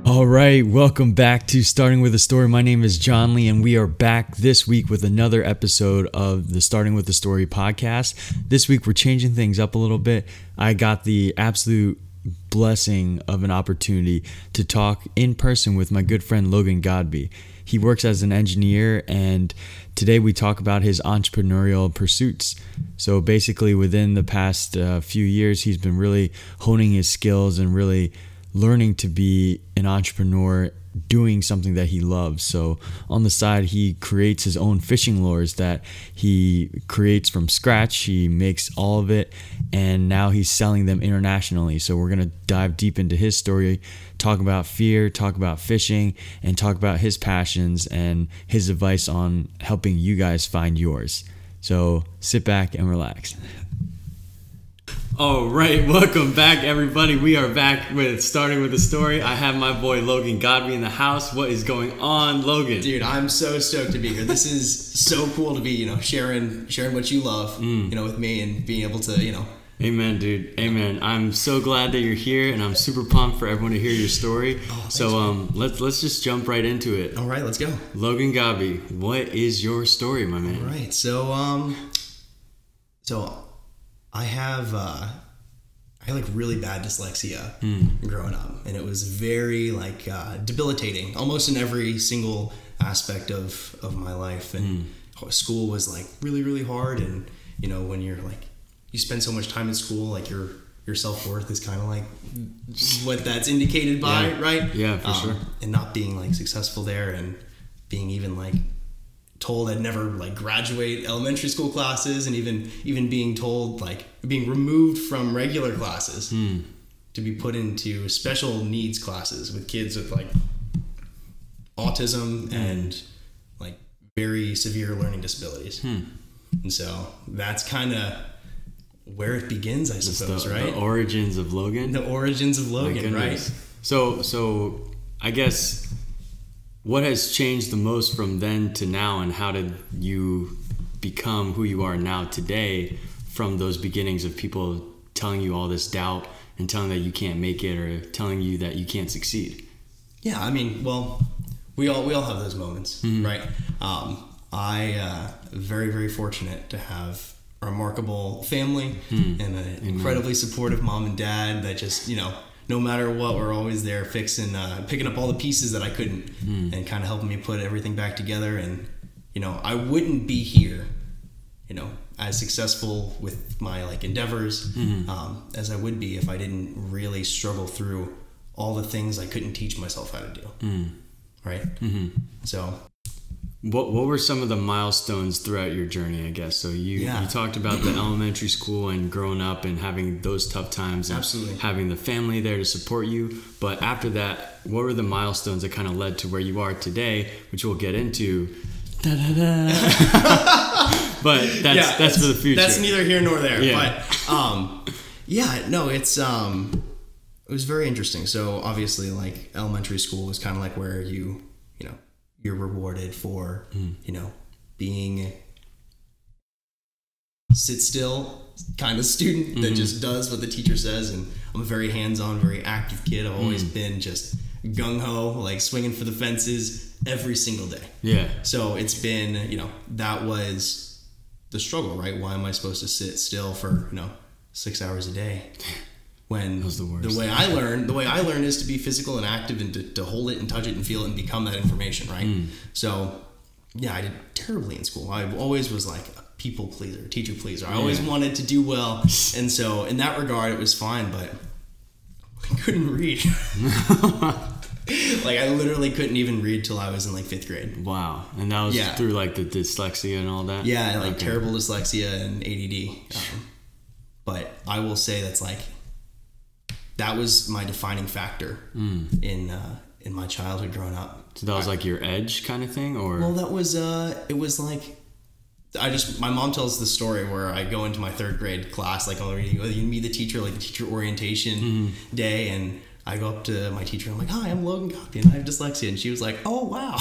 All right, welcome back to Starting with a Story. My name is John Lee, and we are back this week with another episode of the Starting with a Story podcast. This week, we're changing things up a little bit. I got the absolute blessing of an opportunity to talk in person with my good friend Logan Godby. He works as an engineer, and today we talk about his entrepreneurial pursuits. So basically, within the past few years, he's been really honing his skills and really learning to be an entrepreneur doing something that he loves. So on the side, he creates his own fishing lures that he creates from scratch. He makes all of it, and now he's selling them internationally. So we're going to dive deep into his story, talk about fear, talk about fishing, and talk about his passions and his advice on helping you guys find yours. So sit back and relax. All right, welcome back, everybody. We are back with Starting with a Story. I have my boy Logan Godby in the house. What is going on, Logan? Dude, I'm so stoked to be here. This is so cool to be, sharing what you love, with me and being able to, Amen, dude. Amen. I'm so glad that you're here, and I'm super pumped for everyone to hear your story. Let's just jump right into it. All right, let's go. Logan Godby, what is your story, my man? All right, so I have really bad dyslexia growing up, and it was very debilitating, almost in every single aspect of my life. And school was really, really hard. And when you're you spend so much time in school, your self-worth is kind of what that's indicated by, right? Yeah, for sure. And not being successful there, and being even told I'd never graduate elementary school classes, and even being told being removed from regular classes to be put into special needs classes with kids with autism and very severe learning disabilities. And so that's kind of where it begins, I suppose, right? The origins of Logan. The origins of Logan, right? So I guess, what has changed the most from then to now, and how did you become who you are now today from those beginnings of people telling you all this doubt and telling that you can't make it, or telling you that you can't succeed? Yeah, I mean, well, we all have those moments, right? I very, very fortunate to have a remarkable family and an incredibly supportive mom and dad that just, no matter what, we're always there picking up all the pieces that I couldn't, and kind of helping me put everything back together. And, I wouldn't be here, as successful with my endeavors as I would be if I didn't really struggle through all the things I couldn't teach myself how to do. Right? So what were some of the milestones throughout your journey, I guess? So you talked about the elementary school and growing up and having those tough times, and absolutely having the family there to support you. But after that, what were the milestones that kind of led to where you are today, which we'll get into? But that's for the future. That's neither here nor there. Yeah. But it was very interesting. So obviously, elementary school was kind of where you're rewarded for being sit still kind of student that just does what the teacher says. And I'm a very hands-on, very active kid. I've always been just gung-ho, swinging for the fences every single day. Yeah. So it's been, that was the struggle, right? Why am I supposed to sit still for 6 hours a day? When the way I learn is to be physical and active, and to hold it and touch it and feel it and become that information, right? So yeah, I did terribly in school. I always was a people pleaser, teacher pleaser. I always wanted to do well, and so in that regard it was fine, but I couldn't read. I literally couldn't even read till I was in 5th grade. Wow. And that was through the dyslexia and all that? Yeah, terrible dyslexia and ADD. But I will say that was my defining factor in my childhood growing up. So that was your edge kind of thing, or? Well, that was it was my mom tells the story where I go into my 3rd grade class, you meet the teacher, the teacher orientation day, and I go up to my teacher and I'm hi, I'm Logan Godby and I have dyslexia, and she was oh wow.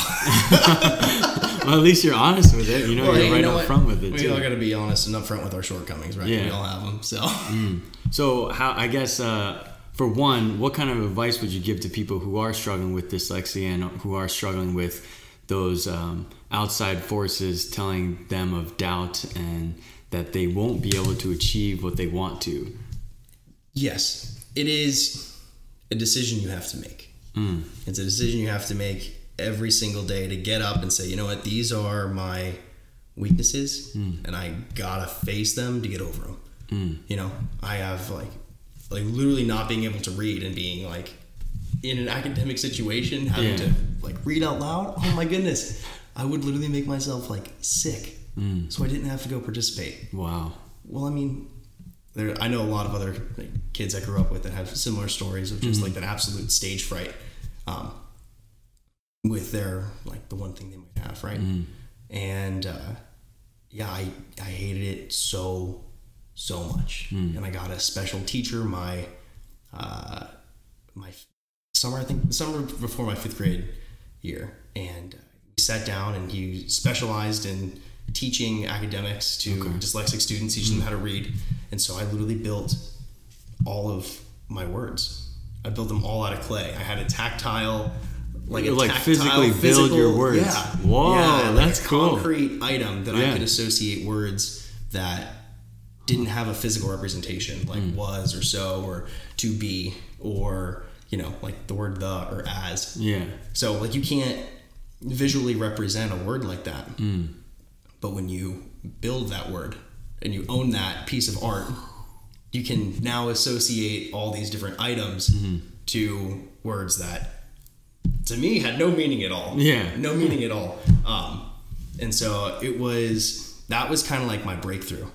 Well, at least you're honest with it, you're right up front with it. We all got to be honest and upfront with our shortcomings, right? We all have them. So So how, I guess, for one, what kind of advice would you give to people who are struggling with dyslexia and who are struggling with those outside forces telling them of doubt and that they won't be able to achieve what they want to? Yes, it is a decision you have to make. It's a decision you have to make every single day to get up and say, you know what, these are my weaknesses and I gotta face them to get over them. You know, I have like literally not being able to read and being like in an academic situation, having to like read out loud. Oh my goodness. I would literally make myself like sick. So I didn't have to go participate. Wow. Well, I mean, I know a lot of other kids I grew up with that have similar stories of just like that absolute stage fright with their, like the one thing they might have, right? And yeah, I hated it so much. And I got a special teacher my summer before my 5th grade year, and we sat down and he specialized in teaching academics to dyslexic students, teaching them how to read. And so I literally built all of my words. I built them all out of clay. I had a tactile, physically build your words. Yeah. Whoa, yeah, that's a cool. Concrete item that I could associate words that didn't have a physical representation, like was or so or to be, or, you know, like the word the or as. Yeah. So like you can't visually represent a word like that. But when you build that word and you own that piece of art, you can now associate all these different items to words that to me had no meaning at all. Yeah. No meaning at all. And so that was kind of like my breakthrough.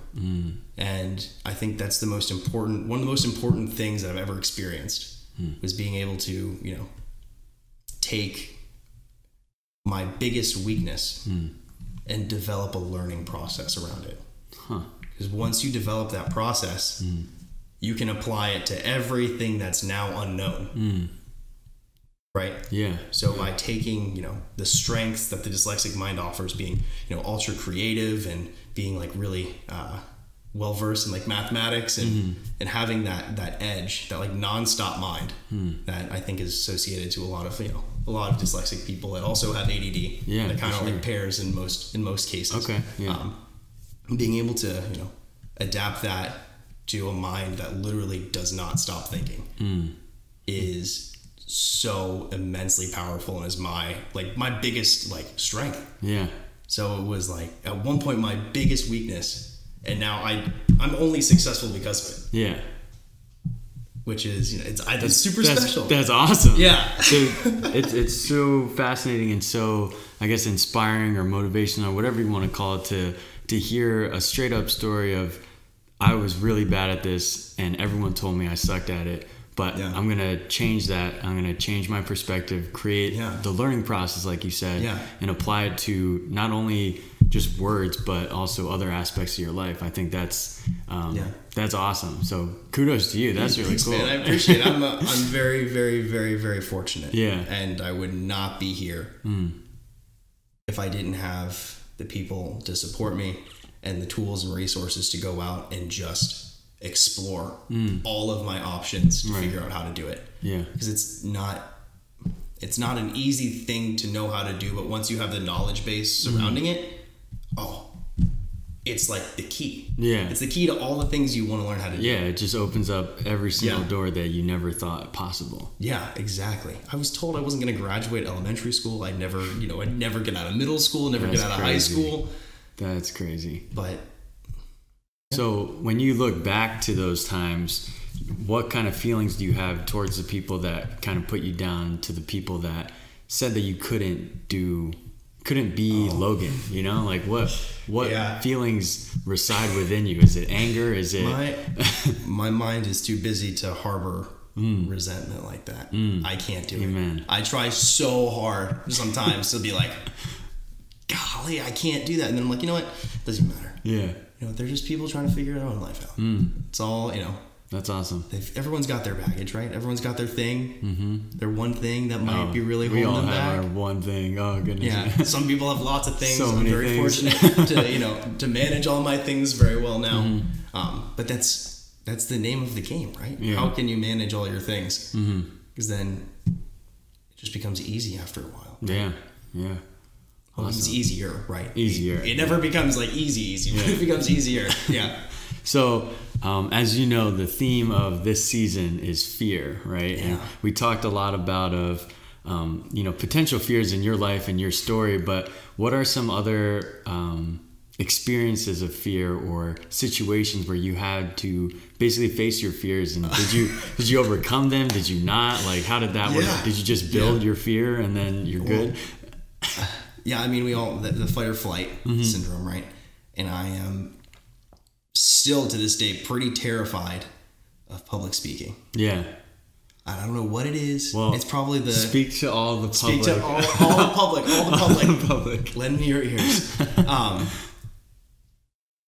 And I think that's one of the most important things that I've ever experienced was being able to, you know, take my biggest weakness and develop a learning process around it. Because once you develop that process, you can apply it to everything that's now unknown. Right? Yeah. So by taking, you know, the strengths that the dyslexic mind offers, being, you know, ultra creative and being like really well versed in like mathematics and having that edge, that like nonstop mind that I think is associated to a lot of dyslexic people that also have ADD. Yeah. That kind of like pairs in most cases. Okay. Yeah. Being able to, you know, adapt that to a mind that literally does not stop thinking is so immensely powerful and is my biggest like strength. Yeah. So it was like at one point my biggest weakness, and now I'm only successful because of it. Yeah. Which is, you know, it's super special. That's awesome. Yeah. So it's so fascinating and so, I guess, inspiring or motivational or whatever you want to call it to hear a straight up story of I was really bad at this and everyone told me I sucked at it. But I'm going to change that. I'm going to change my perspective, create the learning process, like you said, and apply it to not only just words, but also other aspects of your life. I think that's awesome. So kudos to you. That's really cool. Man, I appreciate it. I'm very, very, very, very fortunate. Yeah. And I would not be here if I didn't have the people to support me and the tools and resources to go out and just explore all of my options to figure out how to do it. Yeah. Because it's not an easy thing to know how to do, but once you have the knowledge base surrounding it, it's like the key. Yeah. It's the key to all the things you want to learn how to do. Yeah, it just opens up every single door that you never thought possible. Yeah, exactly. I was told I wasn't going to graduate elementary school. I'd never get out of middle school, never get out of high school. That's crazy. But so when you look back to those times, what kind of feelings do you have towards the people that kind of put you down, to the people that said that you couldn't be Logan, you know? Like what feelings reside within you? Is it anger? Is it my mind is too busy to harbor resentment like that. I can't do it. I try so hard sometimes to be like, golly, I can't do that. And then I'm like, you know what? It doesn't matter. Yeah. You know, they're just people trying to figure their own life out. It's all, you know. That's awesome. Everyone's got their baggage, right? Everyone's got their thing. Their one thing that might be really holding them back. We all have our one thing. Oh, goodness. Yeah. Some people have lots of things. I'm very fortunate to manage all my things very well now. But that's that's the name of the game, right? Yeah. How can you manage all your things? Because then it just becomes easy after a while. Yeah. Well, it's easier, right? Easier. It never becomes like easy, but it becomes easier. Yeah. So, as you know, the theme of this season is fear, right? Yeah. And we talked a lot about potential fears in your life and your story, but what are some other experiences of fear or situations where you had to basically face your fears, and did you overcome them? Did you not? Like, how did that work? Did you just build your fear and then you're good? Yeah, I mean, we all the fight or flight syndrome, right? And I am still to this day pretty terrified of public speaking. Yeah. I don't know what it is. Well, it's probably the speak to all the public. Speak to all the public. All the public. All the public. Lend me your ears.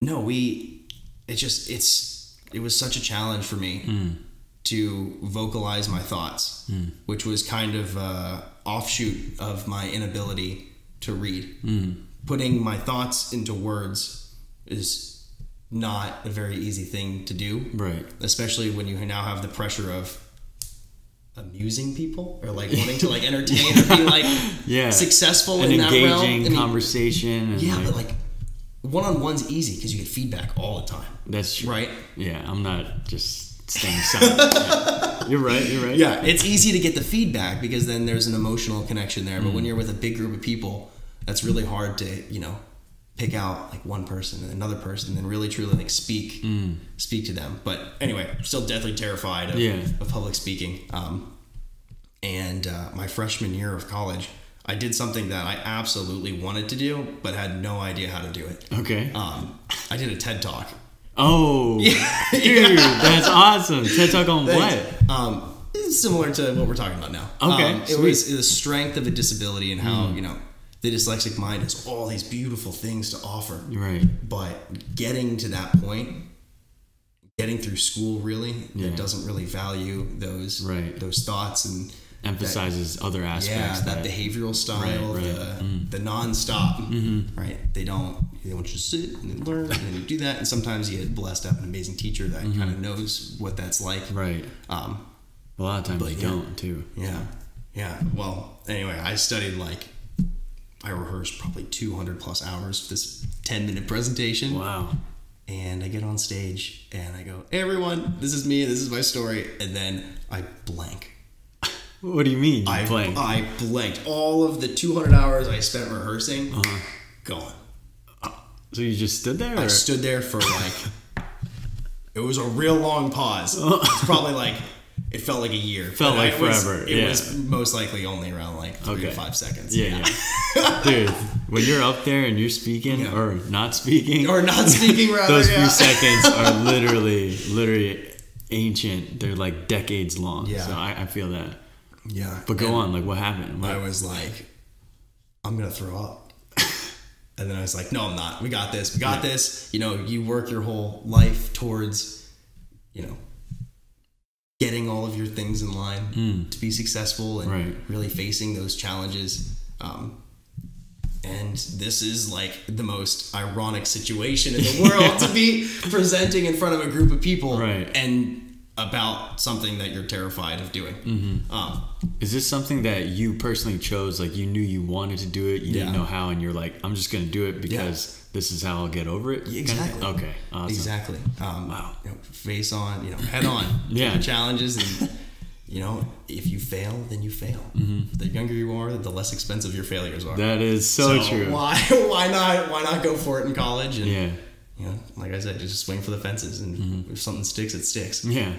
No, it was such a challenge for me to vocalize my thoughts, which was kind of offshoot of my inability to read. Putting my thoughts into words is not a very easy thing to do, right? Especially when you now have the pressure of amusing people or like wanting to like entertain or be like successful in that realm. An engaging conversation. And but like one-on-one's easy because you get feedback all the time. That's true. Right? Yeah, I'm not just staying silent. You're right. Yeah, it's easy to get the feedback because then there's an emotional connection there. But when you're with a big group of people, that's really hard to, pick out like one person and another person and really truly like speak to them. But anyway, I'm still deathly terrified of public speaking. And my freshman year of college, I did something that I absolutely wanted to do, but had no idea how to do it. Okay. I did a TED Talk. Oh, dude, that's awesome. TED Talk on what? It's similar to what we're talking about now. Okay. It was the strength of a disability and how, the dyslexic mind has all these beautiful things to offer. Right. But getting to that point, getting through school really, that doesn't really value those thoughts and emphasizes other aspects. Yeah, that behavioral style, the non-stop, right? They want you to sit and learn, and then you do that. And sometimes you get blessed to have an amazing teacher that kind of knows what that's like. Right. A lot of times you don't, too. Yeah. Well, anyway, I rehearsed probably 200 plus hours for this 10-minute presentation. Wow. And I get on stage and I go, "Hey everyone, this is me, this is my story." And then I blank. What do you mean? I blanked. All of the 200 hours I spent rehearsing, gone. So you just stood there? I stood there for it was a real long pause. It's probably it felt like a year. Felt like forever. It was most likely only around 3 to 5 seconds. Yeah. Dude, when you're up there and you're speaking or not speaking. Or not speaking, rather. Those few seconds are literally ancient. They're like decades long. Yeah. So I feel that. Yeah. But go on, what happened? I was like, I'm going to throw up. And then I was like, no, I'm not. We got this. We got this. You work your whole life towards, getting all of your things in line to be successful and really facing those challenges. And this is the most ironic situation in the world to be presenting in front of a group of people and about something that you're terrified of doing. Is this something that you personally chose? You knew you wanted to do it, you didn't know how, and you're like, I'm just going to do it because this is how I'll get over it? Exactly. Okay. Awesome. Exactly. Wow. Face on, head on the challenges. And, if you fail, then you fail. The younger you are, the less expensive your failures are. That is so true. Why not go for it in college? And, yeah. Like I said, just swing for the fences, and if something sticks, it sticks. Yeah.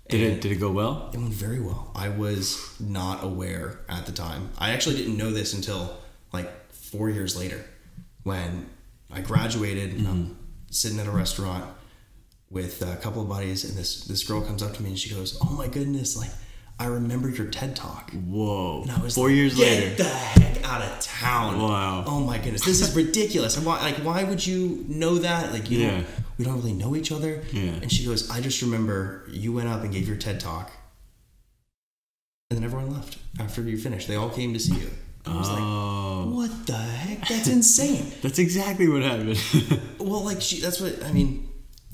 Did it go well? It went very well. I was not aware at the time. I actually didn't know this until 4 years later, when I graduated. And I'm sitting at a restaurant with a couple of buddies, and this girl comes up to me and she goes, "Oh my goodness, I remember your TED Talk." Whoa. And I was 4 years later. Get the heck out of town. Wow. Oh my goodness, this is ridiculous. Why would you know that? We don't really know each other. Yeah. And she goes, "I just remember you went up and gave your TED Talk, and then everyone left after you finished. They all came to see you." I was like, what the heck? That's insane. That's exactly what happened. Well, that's what,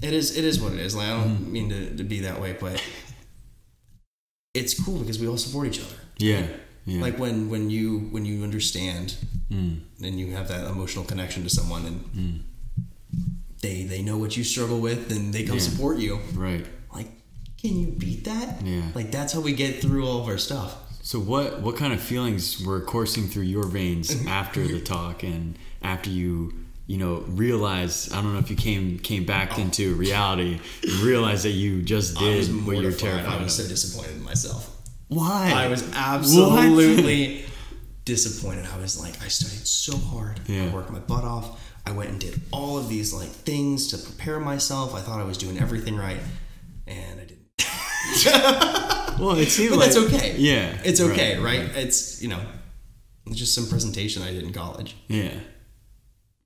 It is what it is. Like, I don't mean to be that way, but it's cool because we all support each other. Yeah. Yeah. Like when you understand and you have that emotional connection to someone and they know what you struggle with and they come support you. Right. Like, can you beat that? Yeah. Like, that's how we get through all of our stuff. So what kind of feelings were coursing through your veins after the talk and after you realized, I don't know if you came back into reality and realized that you just did what you're terrified of? I was so disappointed in myself. Why? I was absolutely disappointed. I was like, I studied so hard. Yeah. I worked my butt off. I went and did all of these like things to prepare myself. I thought I was doing everything right, and I didn't. Well, it seemed but like... that's okay. Yeah. It's okay, right? It's, it's just some presentation I did in college. Yeah.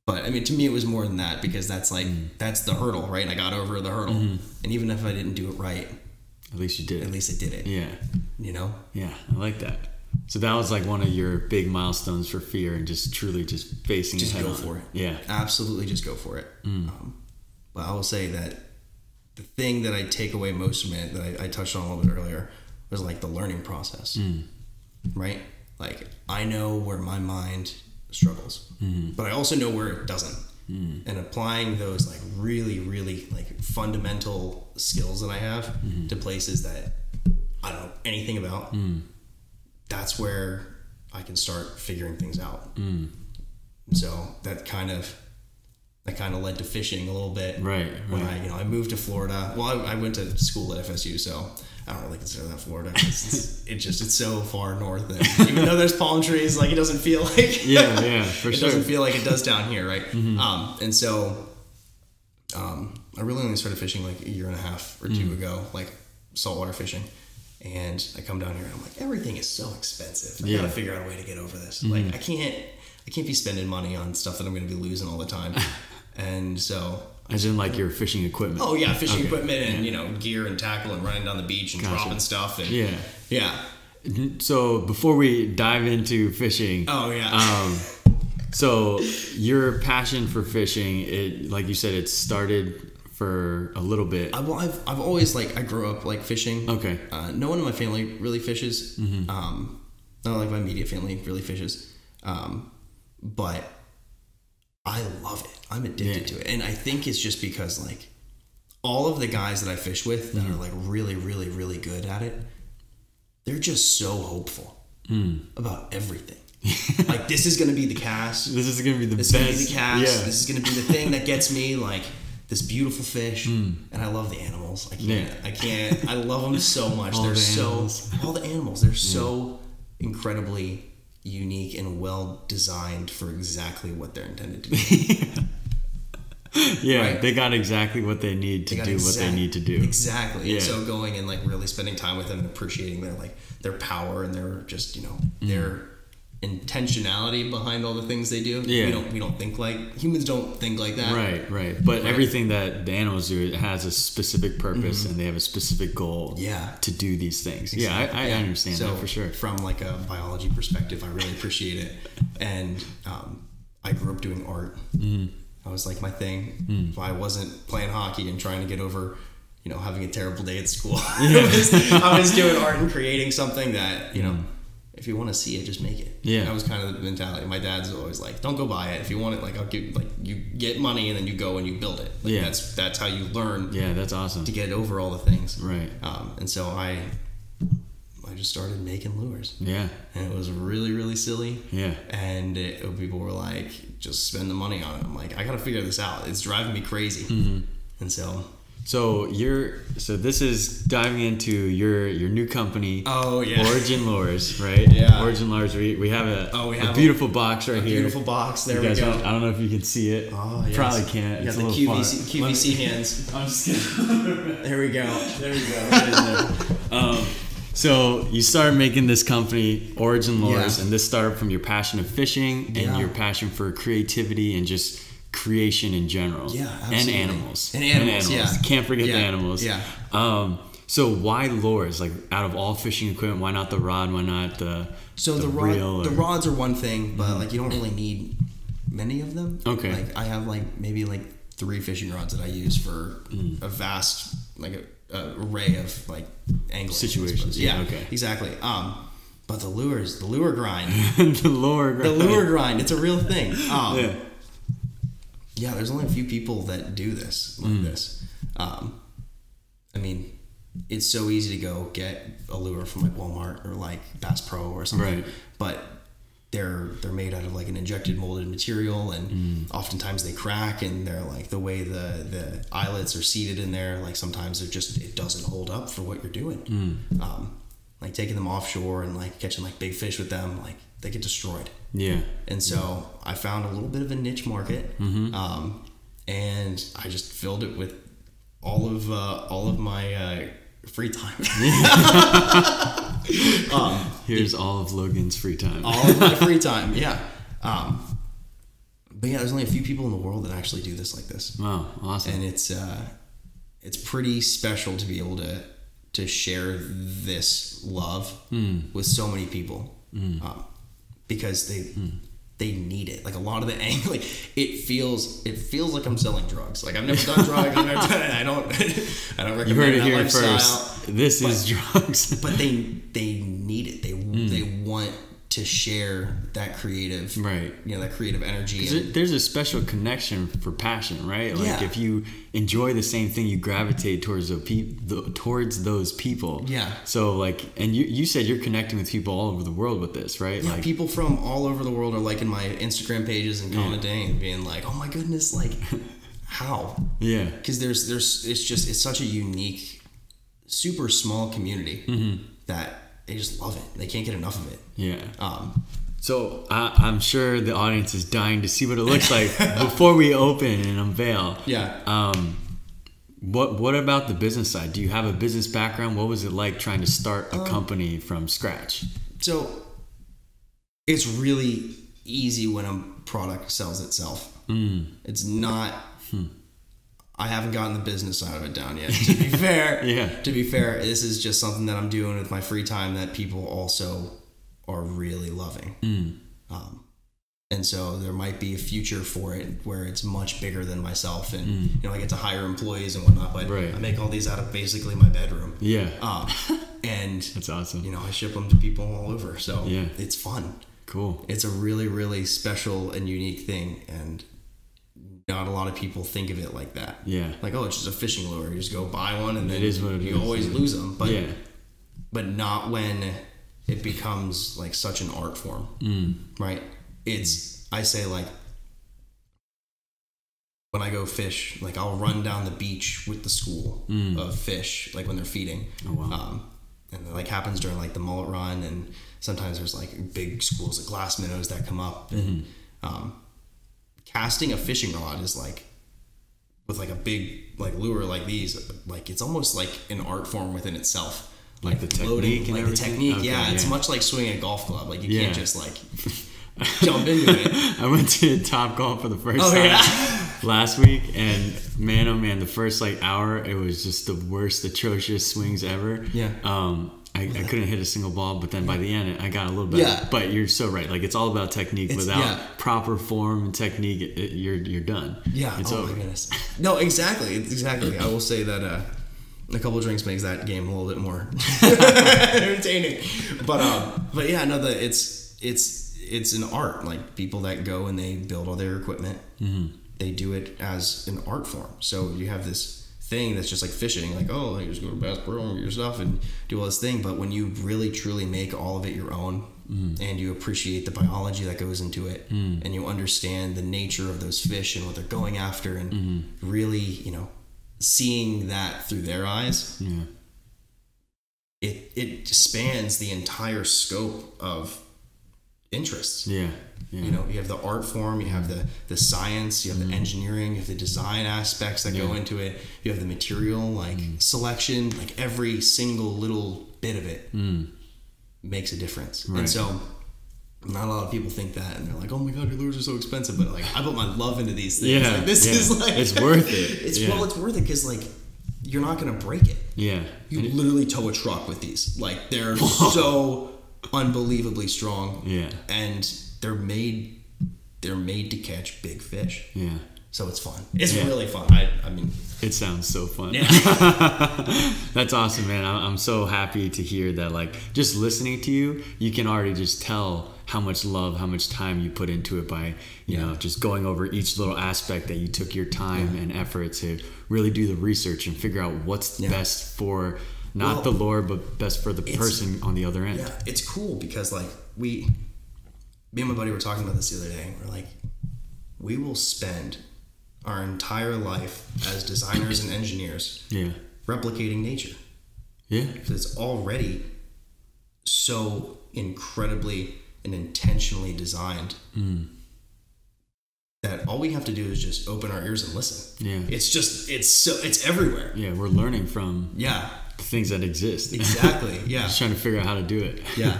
But, I mean, to me, it was more than that because that's like, that's the hurdle, right? And I got over the hurdle. And even if I didn't do it right... At least you did. At least I did it. Yeah. Yeah, I like that. So that was like one of your big milestones for fear and just truly just facing it head on. Just go for it. Yeah. Absolutely just go for it. But I will say that the thing that I take away most from it, that I touched on a little bit earlier, was like the learning process. Right? Like, I know where my mind struggles, but I also know where it doesn't. And applying those like really, really like fundamental skills that I have to places that I don't know anything about, that's where I can start figuring things out. So that kind of led to fishing a little bit. Right. When I moved to Florida. Well, I went to school at FSU, so I don't really consider that Florida. It's so far north, and even though there's palm trees, like, it doesn't feel like for it sure. doesn't feel like it does down here, right? And so I really only started fishing like a year and a half or two ago, like saltwater fishing. And I come down here and I'm like, everything is so expensive. I gotta figure out a way to get over this. Like, I can't be spending money on stuff that I'm gonna be losing all the time. And so, as in like your fishing equipment. Oh yeah, fishing equipment and gear and tackle and running down the beach and dropping stuff and yeah. So before we dive into fishing, so your passion for fishing, it, like you said, it started for a little bit. Well, I've always I grew up like fishing. Okay. No one in my family really fishes. Not like my immediate family really fishes. But I love it. I'm addicted to it. And I think it's just because like all of the guys that I fish with that are like really, really, really good at it, they're just so hopeful about everything. Like, this is going to be the cast. This is going to be the best. This is going to be the cast. Yeah. This is going to be the thing that gets me like this beautiful fish. And I love the animals. I love them so much. All the animals. They're so incredibly unique and well designed for exactly what they're intended to be. Right? They got exactly what they need to do what they need to do. Exactly. And so going and like really spending time with them and appreciating their power and their just, their intentionality behind all the things they do. We don't think like humans don't think like that. Right. But everything that the animals do, it has a specific purpose and they have a specific goal to do these things. Exactly. I understand that for sure. From like a biology perspective, I really appreciate it. And I grew up doing art. That was like my thing. If I wasn't playing hockey and trying to get over having a terrible day at school, I was doing art and creating something that if you want to see it, just make it. That was kind of the mentality. My dad's always like, don't go buy it. If you want it, like, I'll give, like, you get money and then you go and you build it. Like, that's how you learn. Yeah, that's awesome. To get over all the things. Right. And so I just started making lures. Yeah. And it was really, really silly. Yeah. And people were like, just spend the money on it. I'm like, I got to figure this out. It's driving me crazy. And So this is diving into your new company. Oh yeah, Origin Lures, right? Yeah, Origin Lures. We have a beautiful box right here. Beautiful box. There we go. I don't know if you can see it. Oh yes. Probably can't. You got the QVC hands. I'm just kidding. There we go. So you started making this company, Origin Lures, and this started from your passion of fishing and your passion for creativity and just creation in general. Yeah, absolutely. And animals. Yeah. Can't forget the animals. Yeah. So why lures? Like, out of all fishing equipment, why not the rod? Why not the reel? The rods are one thing, but like you don't really need many of them. Okay. Like I have like maybe like 3 fishing rods that I use for a vast a array of like angling situations. Yeah, okay, exactly. But the lure grind, the lure grind. It's a real thing. Yeah, there's only a few people that do this like this. I mean, it's so easy to go get a lure from like Walmart or like Bass Pro or something, right? But they're made out of like an injected molded material, and oftentimes they crack, and they're like the way the eyelets are seated in there, like sometimes it doesn't hold up for what you're doing. Like taking them offshore and like catching like big fish with them, like they get destroyed. Yeah. And so I found a little bit of a niche market, and I just filled it with all of my free time. Here's all of Logan's free time. All of my free time, yeah. But yeah, there's only a few people in the world that actually do this like this. Wow, awesome. And it's pretty special to be able to share this love with so many people, because they need it. Like a lot of the angling, it feels like I'm selling drugs. Like I've never done drugs. I've never done it. I don't recommend. You heard it here lifestyle. first. This is drugs. But they need it. They want to share that creative, right? That creative energy. There's a special connection for passion, right? Like if you enjoy the same thing, you gravitate towards those people. Yeah. So like, and you said you're connecting with people all over the world with this, right? Yeah. Like people from all over the world are liking my Instagram pages and commenting and being like, "Oh my goodness, like how?" Yeah. Because it's such a unique, super small community that they just love it. They can't get enough of it. Yeah. So I'm sure the audience is dying to see what it looks like before we open and unveil. Yeah. What about the business side? Do you have a business background? What was it like trying to start a company from scratch? So it's really easy when a product sells itself. It's not. I haven't gotten the business side of it down yet, to be fair. To be fair, this is just something that I'm doing with my free time that people also are really loving. And so there might be a future for it where it's much bigger than myself, and I get to hire employees and whatnot, but I make all these out of basically my bedroom. Yeah. And that's awesome. I ship them to people all over, so it's fun. Cool. It's a really, really special and unique thing, and not a lot of people think of it like that. Yeah. Like, oh, it's just a fishing lure. You just go buy one, and then you always lose them. But but not when it becomes like such an art form, right? I say like when I go fish, like I'll run down the beach with the school of fish, like when they're feeding. Oh, wow. And it like happens during like the mullet run, and sometimes there's like big schools of glass minnows that come up, and casting a fishing rod is like with like a big like lure like these, like it's almost like an art form within itself. Like the technique, like the technique, it's much like swinging a golf club. Like you can't just like jump into it. I went to Top Golf for the first time last week, and man, oh man, the first like hour, it was just the worst, atrocious swings ever. Yeah. I couldn't hit a single ball, but then by the end, I got a little bit. Yeah. But you're so right. Like it's all about technique. Without proper form and technique, you're done. Yeah. It's over. My goodness. No, exactly. I will say that a couple of drinks makes that game a little bit more entertaining. But yeah, no, it's an art. Like people that go and they build all their equipment, they do it as an art form. So you have this thing that's just like fishing, like, oh, you just go to Bass Pro and get your stuff and do all this thing. But when you really truly make all of it your own, and you appreciate the biology that goes into it, and you understand the nature of those fish and what they're going after, and really, seeing that through their eyes, it spans the entire scope of interests. You have the art form, you have the science, you have the engineering, you have the design aspects that go into it, you have the material like selection, like every single little bit of it makes a difference. And so not a lot of people think that, and they're like, oh my god, your lures are so expensive, but like I put my love into these things. Like, this is like it's worth it. It's worth it because like you're not gonna break it. You literally tow a truck with these. Like they're so unbelievably strong, and they're made to catch big fish. So it's fun. It's really fun. I mean, it sounds so fun. Yeah. That's awesome, man. I'm so happy to hear that. Like, just listening to you, you can already just tell how much love, how much time you put into it by, you know, just going over each little aspect that you took your time and effort to really do the research and figure out what's best for not the lore, but best for the person on the other end. Yeah, it's cool because like me and my buddy were talking about this the other day. We're like, we will spend our entire life as designers and engineers replicating nature. Yeah. Because it's already so incredibly and intentionally designed that all we have to do is just open our ears and listen. Yeah. It's everywhere. Yeah, we're learning from the things that exist. Exactly. Yeah. Just trying to figure out how to do it. Yeah.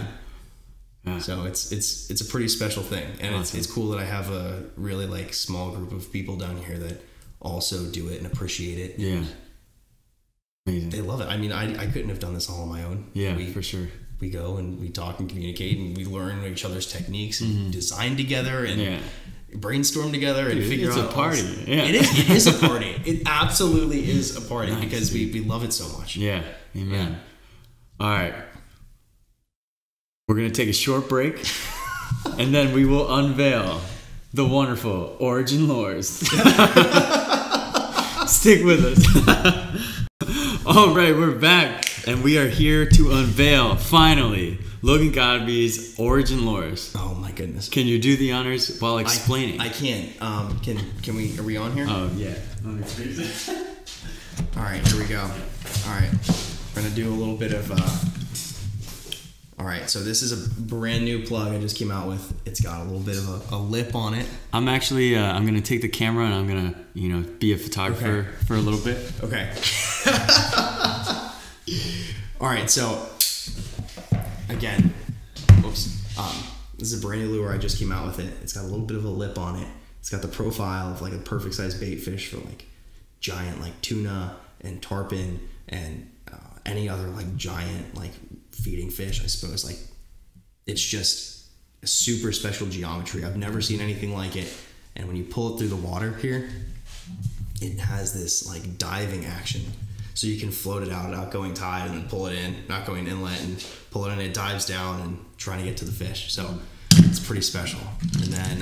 So it's a pretty special thing, and it's cool that I have a really like small group of people down here that also do it and appreciate it. Yeah, amazing. They love it. I mean, I couldn't have done this all on my own. Yeah, for sure. We go and we talk and communicate, and we learn each other's techniques and design together and brainstorm together and figure out. It's a party. Yeah, it is. It is a party. It absolutely is a party because we love it so much. Yeah, amen. Yeah. All right. We're going to take a short break, and then we will unveil the wonderful origin lores. Stick with us. All right, we're back, and we are here to unveil, finally, Logan Godby's origin lores. Oh, my goodness. Can you do the honors while explaining? I can. Can we, are we on here? Oh, yeah. Let me fix it. All right, here we go. All right, we're going to do a little bit of... All right, so this is a brand new plug I just came out with. It's got a little bit of a lip on it. I'm actually, I'm going to take the camera and I'm going to, be a photographer for a little bit. Okay. All right, so again, this is a brand new lure. I just came out with it. It's got a little bit of a lip on it. It's got the profile of like a perfect size bait fish for like giant like tuna and tarpon and any other like giant like feeding fish, I suppose. Like, it's just a super special geometry. I've never seen anything like it. And when you pull it through the water here, it has this like diving action. So you can float it out at outgoing tide and then pull it in, outgoing inlet, and pull it in. It dives down and trying to get to the fish. So it's pretty special. And then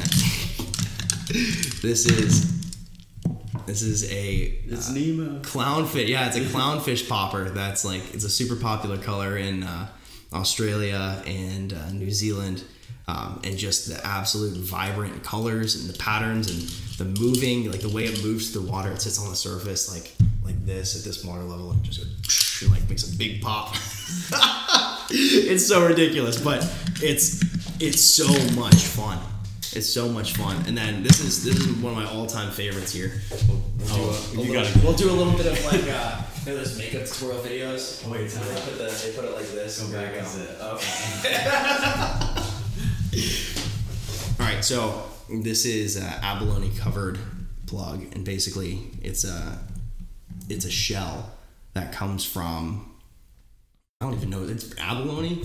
this is a Nemo clownfish. Yeah, it's a clownfish popper. That's like, it's a super popular color in Australia and New Zealand, and just the absolute vibrant colors and the patterns and the moving, like the way it moves through the water. It sits on the surface like this at this water level and just goes, and like makes a big pop. It's so ridiculous, but it's so much fun. It's so much fun. And then this is one of my all-time favorites here. We'll do a little bit of like those makeup tutorial videos. Oh, wait, they put it like this. Go back. Okay. All right, so this is abalone covered plug, and basically it's a shell that comes from, I don't even know, it's abalone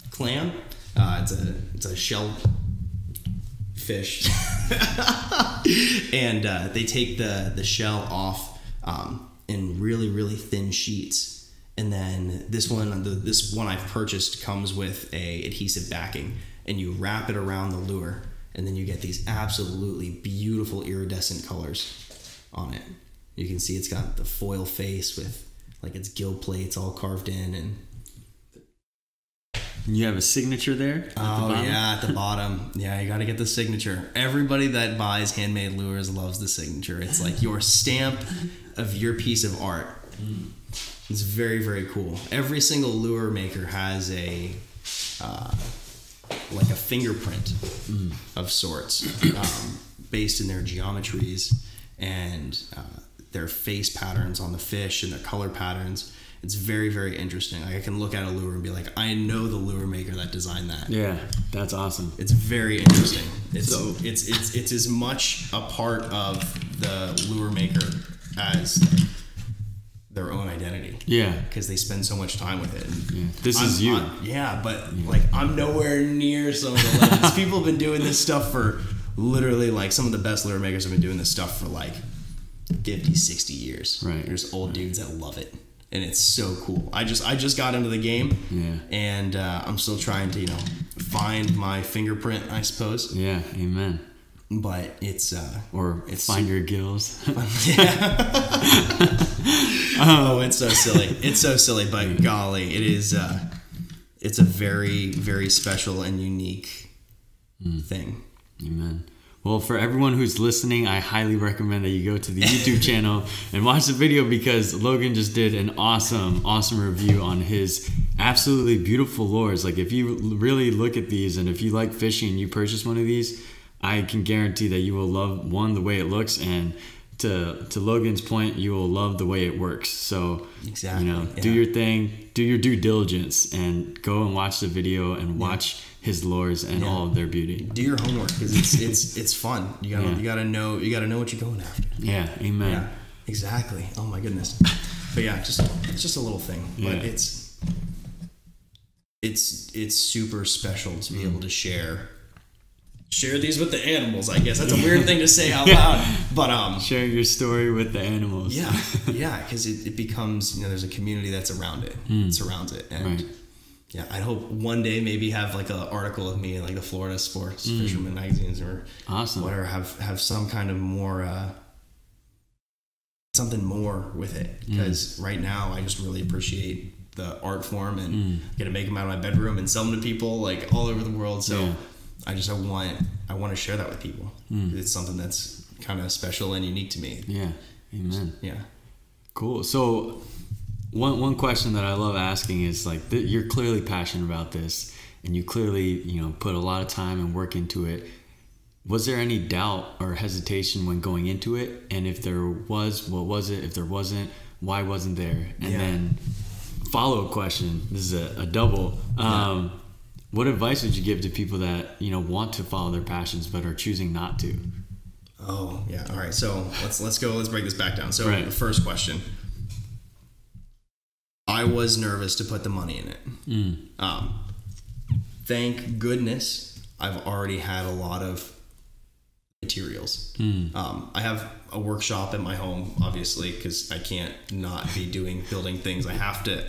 clam. It's a shell fish. And they take the shell off in really, really thin sheets. And then this one I've purchased comes with a adhesive backing, and you wrap it around the lure, and then you get these absolutely beautiful iridescent colors on it. You can see it's got the foil face with like its gill plates all carved in, and you have a signature there? At the bottom. Yeah, you got to get the signature. Everybody that buys handmade lures loves the signature. It's like your stamp of your piece of art. It's very, very cool. Every single lure maker has a fingerprint of sorts, based in their geometries and their face patterns on the fish and their color patterns. It's very, very interesting. Like, I can look at a lure and be like, I know the lure maker that designed that. Yeah, that's awesome. It's very interesting. It's as much a part of the lure maker as their own identity. Yeah, because they spend so much time with it. Yeah. This is you. Like, I'm nowhere near some of the legends. People have been doing this stuff for literally like some of the best lure makers have been doing this stuff for like 50, 60 years. Right. There's old dudes that love it, and it's so cool. I just got into the game, and I'm still trying to find my fingerprint, I suppose. Yeah, amen. But it's find your gills. Oh, it's so silly. It's so silly, but golly, it is. It's a very, very special and unique thing. Amen. Well, for everyone who's listening, I highly recommend that you go to the YouTube channel and watch the video, because Logan just did an awesome review on his absolutely beautiful lures. Like, if you really look at these and if you like fishing and you purchase one of these, I can guarantee that you will love, one, the way it looks, and to Logan's point, you will love the way it works. So, exactly, do your thing, do your due diligence, and go and watch the video and watch his lures and all of their beauty. Do your homework, because it's fun. You gotta know what you're going after. Yeah, amen. Yeah, exactly. Oh my goodness. But yeah, it's just a little thing, but it's super special to be able to share these with the animals. I guess that's a weird thing to say out loud, but share your story with the animals. Yeah, because it becomes, there's a community that's around it, surrounds it, and yeah, I hope one day maybe have like an article of me in like the Florida Sports Fisherman magazines or whatever, have some kind of more something more with it, because right now I just really appreciate the art form and get to make them out of my bedroom and sell them to people like all over the world. So I want to share that with people. It's something that's kind of special and unique to me. Yeah, amen. Yeah, cool. So one question that I love asking is like, you're clearly passionate about this, and you clearly put a lot of time and work into it. Was there any doubt or hesitation when going into it? And if there was, what was it? If there wasn't, why wasn't there? And then follow-up question. This is a double. What advice would you give to people that want to follow their passions but are choosing not to? Oh yeah. All right. So let's break this back down. So the first question. I was nervous to put the money in it. Thank goodness I've already had a lot of materials. I have a workshop at my home, obviously, because I can't not be building things. I have to.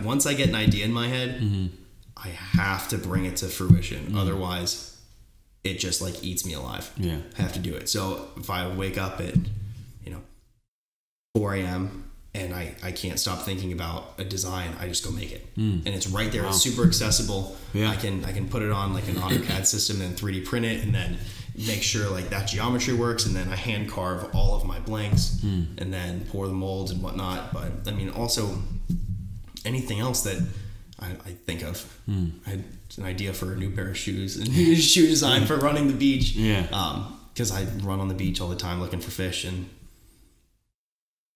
Once I get an idea in my head, I have to bring it to fruition. Otherwise, it just like eats me alive. Yeah, I have to do it. So if I wake up at 4 a.m. and I can't stop thinking about a design, I just go make it. And it's right there. Wow. It's super accessible. Yeah. I can put it on like an AutoCAD system and 3D print it, and then make sure like that geometry works, and then I hand carve all of my blanks and then pour the molds and whatnot. But I mean, also anything else that I think of. I had an idea for a new pair of shoes, a new shoe design for running the beach. Yeah. Because I run on the beach all the time looking for fish, and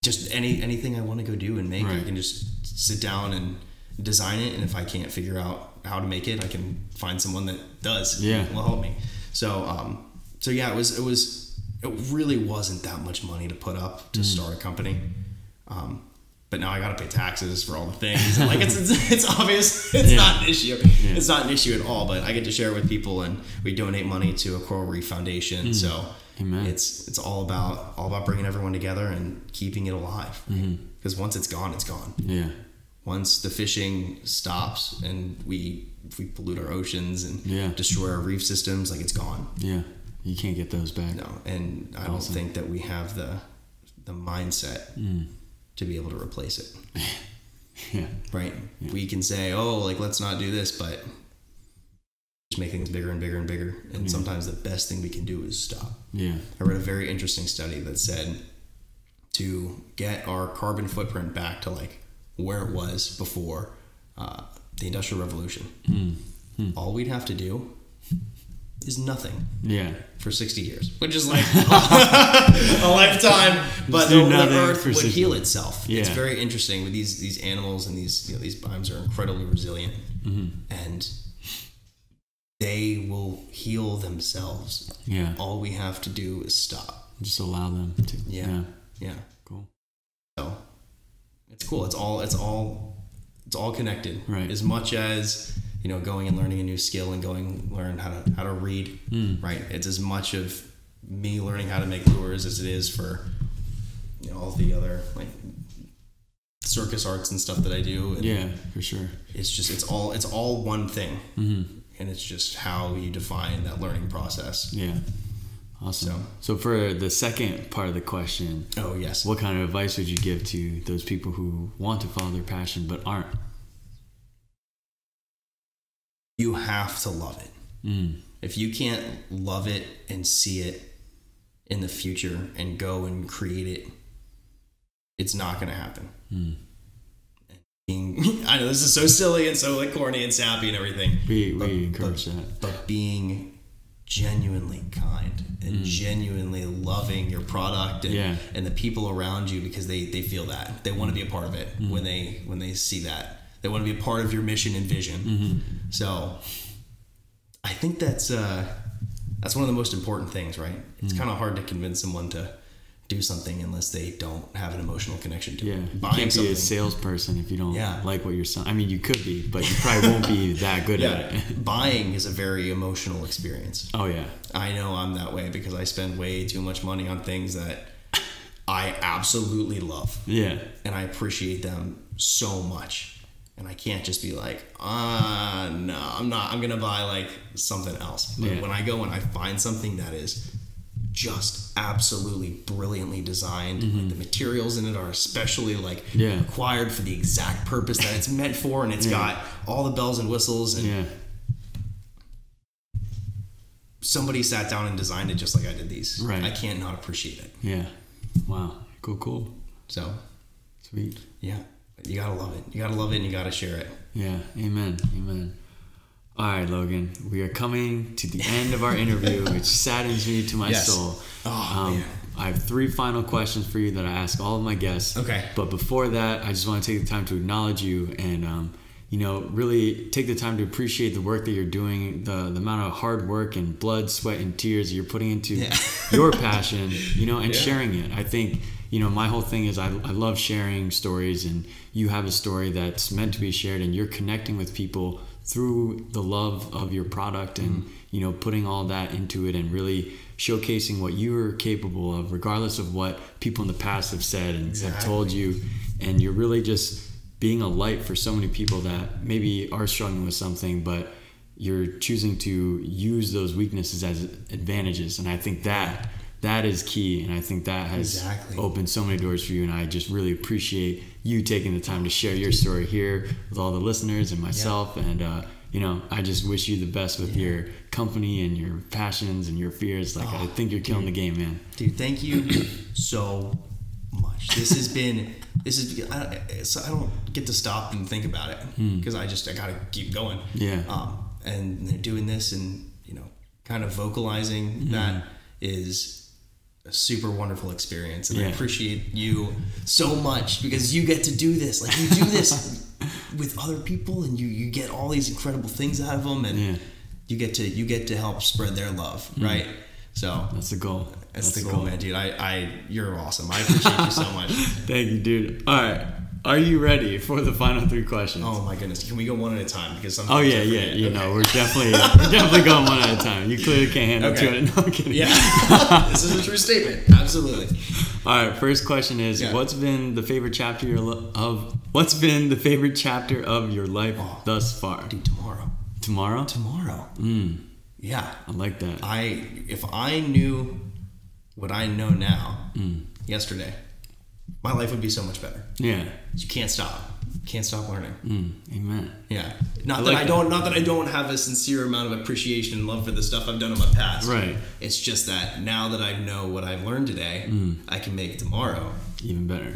just anything I want to go do and make, I can just sit down and design it. And if I can't figure out how to make it, I can find someone that does. Yeah, will help me. So yeah, it really wasn't that much money to put up to start a company. But now I got to pay taxes for all the things. And like it's obvious it's not an issue. Yeah. It's not an issue at all. But I get to share it with people, and we donate money to a coral reef foundation. So it's all about bringing everyone together and keeping it alive. Because once it's gone, it's gone. Yeah. Once the fishing stops and we pollute our oceans and destroy our reef systems, like it's gone. Yeah. You can't get those back. No, and I don't think that we have the mindset to be able to replace it. Yeah. Right? Yeah. We can say, oh, like, let's not do this, but just make things bigger and bigger and bigger. And sometimes the best thing we can do is stop. Yeah. I read a very interesting study that said to get our carbon footprint back to like where it was before the Industrial Revolution, all we'd have to do is nothing. Yeah. For 60 years, which is like a lifetime, but the earth would heal itself. Yeah. It's very interesting with these animals, and these biomes are incredibly resilient, and they will heal themselves. Yeah. All we have to do is stop. Just allow them to. Yeah. Yeah. Cool. So it's cool. It's all connected. Right. As much as going and learning a new skill and learn how to read, right? It's as much of me learning how to make lures as it is for all the other like circus arts and stuff that I do. And yeah, for sure. It's all one thing, and it's just how you define that learning process. Yeah, awesome. So for the second part of the question, oh yes, what kind of advice would you give to those people who want to follow their passion but aren't? You have to love it. If you can't love it and see it in the future and go and create it, it's not going to happen. I know this is so silly and so like corny and sappy and everything. We encourage that. But being genuinely kind and genuinely loving your product and the people around you, because they feel that. They want to be a part of it when they see that. They want to be a part of your mission and vision. So I think that's one of the most important things, right? It's kind of hard to convince someone to do something unless they don't have an emotional connection to it. You can't be a salesperson if you don't like what you're selling. I mean, you could be, but you probably won't be that good at it. Buying is a very emotional experience. Oh, yeah. I know I'm that way because I spend way too much money on things that I absolutely love. Yeah. And I appreciate them so much. And I can't just be like, no, I'm not. I'm going to buy like something else. But when I go and I find something that is just absolutely brilliantly designed, like the materials in it are especially like required for the exact purpose that it's meant for, and it's got all the bells and whistles, and somebody sat down and designed it just like I did these. Right. I can't not appreciate it. Yeah. Wow. Cool. So sweet. Yeah. You gotta love it. You gotta love it, and you gotta share it. Yeah. Amen. All right, Logan. We are coming to the end of our interview, which saddens me to my soul. Oh, man. I have 3 final questions for you that I ask all of my guests. Okay. But before that, I just want to take the time to acknowledge you and, really take the time to appreciate the work that you're doing, the amount of hard work and blood, sweat, and tears you're putting into your passion, and sharing it. I think, my whole thing is I love sharing stories, and you have a story that's meant to be shared, and you're connecting with people through the love of your product and, putting all that into it and really showcasing what you're capable of, regardless of what people in the past have said and have told you. And you're really just being a light for so many people that maybe are struggling with something, but you're choosing to use those weaknesses as advantages. And I think that is key. And I think that has opened so many doors for you. And I just really appreciate you taking the time to share your story here with all the listeners and myself. And, I just wish you the best with your company and your passions and your fears. Like, I think you're killing the game, man. Dude, thank you so much. I don't get to stop and think about it because I gotta keep going. Yeah. And doing this and, kind of vocalizing that is a super wonderful experience. And I appreciate you so much because you get to do this. Like, you do this with other people and you get all these incredible things out of them, and you get to help spread their love, right? So that's the goal. That's the goal, man, dude. You're awesome. I appreciate you so much. Thank you, dude. All right. Are you ready for the final 3 questions? Oh my goodness. Can we go one at a time? Because we're definitely going one at a time. You clearly can't handle 2 at a time. No, I'm kidding. Yeah. This is a true statement. Absolutely. All right. First question is, what's been the favorite chapter of your life thus far? Dude, tomorrow. Tomorrow? Yeah. I like that. If I knew what I know now yesterday, my life would be so much better. Yeah. You can't stop. Can't stop learning. Amen. Yeah. Not that I don't have a sincere amount of appreciation and love for the stuff I've done in my past. Right. It's just that now that I know what I've learned today, I can make tomorrow even better.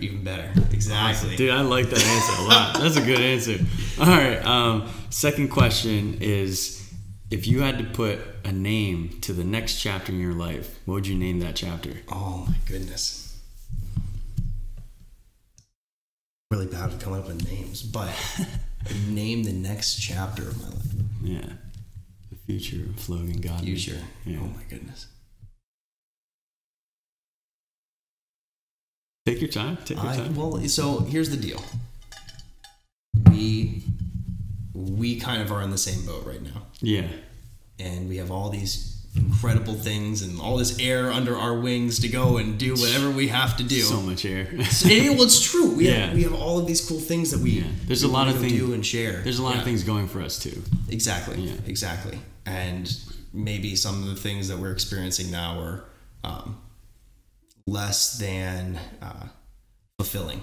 Exactly. Awesome. Dude, I like that answer a lot. That's a good answer. All right. Second question is, if you had to put a name to the next chapter in your life, what would you name that chapter? Oh my goodness. Really bad at coming up with names, but name the next chapter of my life. Yeah. The future of Logan Godby. Future. Yeah. Oh my goodness. Take your time. Well, so here's the deal. We we kind of are in the same boat right now. Yeah. And we have all these incredible things and all this air under our wings to go and do whatever we have to do. So much air. Well, it's true. We have all of these cool things that we there's a lot of things do and share. There's a lot of things going for us too. Exactly. Yeah. Exactly. And maybe some of the things that we're experiencing now are less than fulfilling.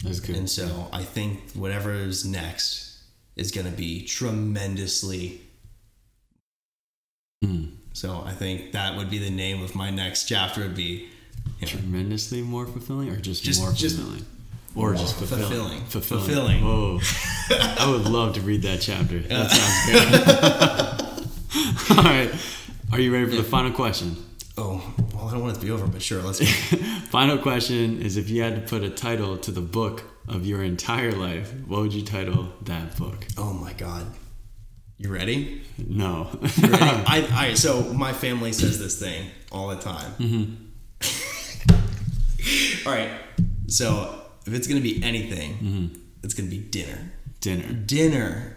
That's good. And so I think whatever is next is going to be tremendously. So I think that would be the name of my next chapter. Would be tremendously more fulfilling, or just more fulfilling, or just fulfilling. Fulfilling. Whoa! I would love to read that chapter. That sounds great. All right, are you ready for the final question? Oh, well, I don't want it to be over, but sure, let's go. Final question is: if you had to put a title to the book of your entire life, what would you title that book? Oh my God. You ready? No. You ready? So my family says this thing all the time. All right. So if it's going to be anything, it's going to be dinner. Dinner.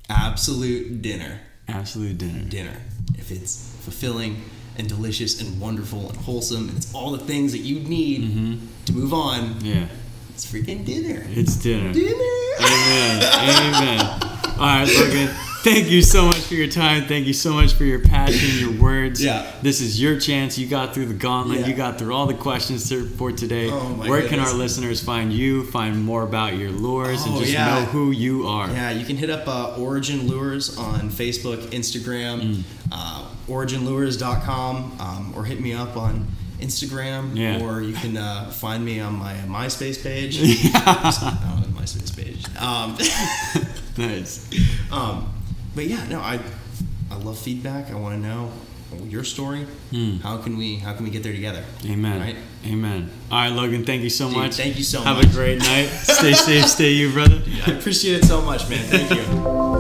Absolute dinner. Absolute dinner. Dinner. If it's fulfilling and delicious and wonderful and wholesome, and it's all the things that you need to move on. Yeah. It's freaking dinner. It's dinner. Dinner. Amen. Amen. All right, Logan. Thank you so much for your time. Thank you so much for your passion, your words. Yeah. This is your chance. You got through the gauntlet. Yeah. You got through all the questions for today. Oh, my Where goodness. can our listeners find you, find more about your lures, and just yeah. know who you are? Yeah, you can hit up Origin Lures on Facebook, Instagram, originlures.com, or hit me up on Instagram, or you can find me on my MySpace page. I don't have a MySpace page. Nice. But yeah, no, I love feedback. I want to know your story. How can we get there together? Amen. Right? Amen. All right, Logan, thank you so much. Thank you so much. Have a great night. Stay safe, stay you, brother. I appreciate it so much, man. Thank you.